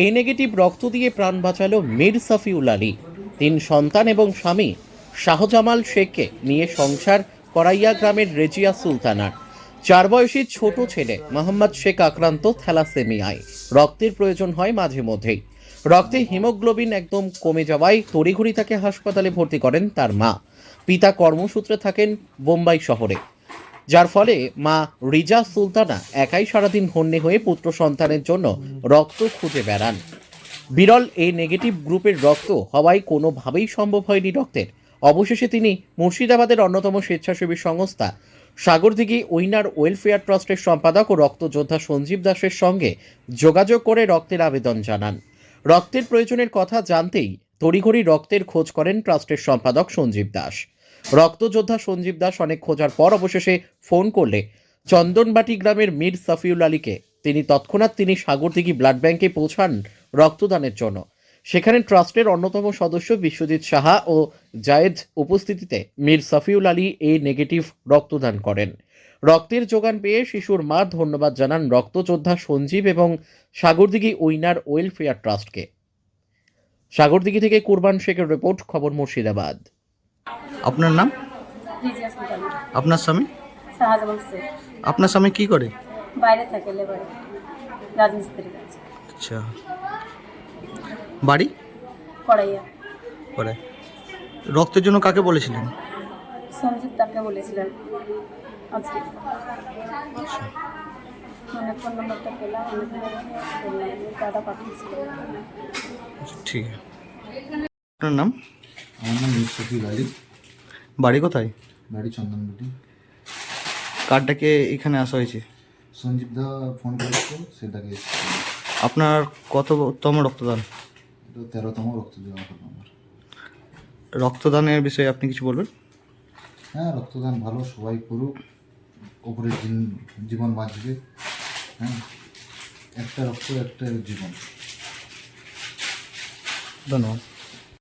এ negative রক্ত দিয়ে প্রাণ বাঁচালো মীর সাফিউল আলী। 3 সন্তান এবং স্বামী শাহজামাল শেখকে নিয়ে সংসার করাইয়া গ্রামের রেজিয়া সুলতানার 4 বয়সী ছোট ছেলে মোহাম্মদ শেখ আক্রান্ত থ্যালাসেমিয়ায়। রক্তের প্রয়োজন হয় মাঝে মধ্যেই। রক্তে হিমোগ্লোবিন একদম কমে যাওয়ায় তড়িঘড়ি তাকে হাসপাতালে ভর্তি করেন তার মা। পিতা কর্মসূত্রে থাকেন বোম্বাই শহরে, যার ফলে মা রিজা সুলতানা একাই সারাদিন হন্যে হয়ে পুত্র সন্তানের জন্য রক্ত খুঁজে বেড়ান। বিরল এই নেগেটিভ গ্রুপের রক্ত হওয়ায় কোনোভাবেই সম্ভব হয়নি রক্তের। অবশেষে তিনি মুর্শিদাবাদের অন্যতম স্বেচ্ছাসেবী সংস্থা সাগরদিঘি উইনার ওয়েলফেয়ার ট্রাস্টের সম্পাদক ও রক্তযোদ্ধা সঞ্জীব দাসের সঙ্গে যোগাযোগ করে রক্তের আবেদন জানান। রক্তের প্রয়োজনের কথা জানতেই তড়িঘড়ি রক্তের খোঁজ করেন ট্রাস্টের সম্পাদক সঞ্জীব দাস। রক্তযোদ্ধা সঞ্জীব দাস অনেক খোঁজার পর অবশেষে ফোন করলে চন্দনবাটি গ্রামের মীর সাফিউল আলীকে তৎক্ষণাৎ তিনি সাগরদিঘি ব্লাড ব্যাংকে পৌঁছান রক্তদানের জন্য। সেখানে ট্রাস্টের অন্যতম সদস্য বিশ্বজিৎ সাহা ও জায়েদ উপস্থিতিতে মীর সাফিউল আলী এ নেগেটিভ রক্তদান করেন। রক্তের যোগান পেয়ে শিশুর মা ধন্যবাদ জানান রক্তযোদ্ধা সঞ্জীব এবং সাগরদিঘি উইনার ওয়েলফেয়ার ট্রাস্টকে। সাগরদিঘি থেকে কুরবান শেখের রিপোর্ট, খবর মুর্শিদাবাদ। আপনার নাম? রিজিয়া সুলতানা। আপনার স্বামী? শাহজামাল শেখ। আপনার স্বামী কি করে? বাইরে থাকে, লেবারে, রাজমিস্ত্রি কাজ আচ্ছা, বাড়ি করাইয়া। করে। রক্তের জন্য কাকে বলেছিলেন? সঞ্জিত তাকে বলেছিলেন আজকে, মানে ফোন নম্বরটা পেলাম, দাদা পাঠিয়েছিল। আচ্ছা, ঠিক আছে। আপনার নাম? আমার নাম মীর সাফিউল আলী, বাড়ি কোথায়? বাড়ি চন্দনবাটি। কার্ডটাকে এখানে আসা হয়েছে? সঞ্জীব দা ফোন করেছিল, সেটাকে আপনার কততম রক্তদান? এটা 13তম রক্ত দেওয়া হলো আমার। রক্তদানের বিষয়ে আপনি কিছু বলবেন? হ্যাঁ, রক্তদান ভালো, সবাই করুক, ওপরের জীবন বাঁচবে। হ্যাঁ, একটা রক্ত একটা জীবন। ধন্যবাদ।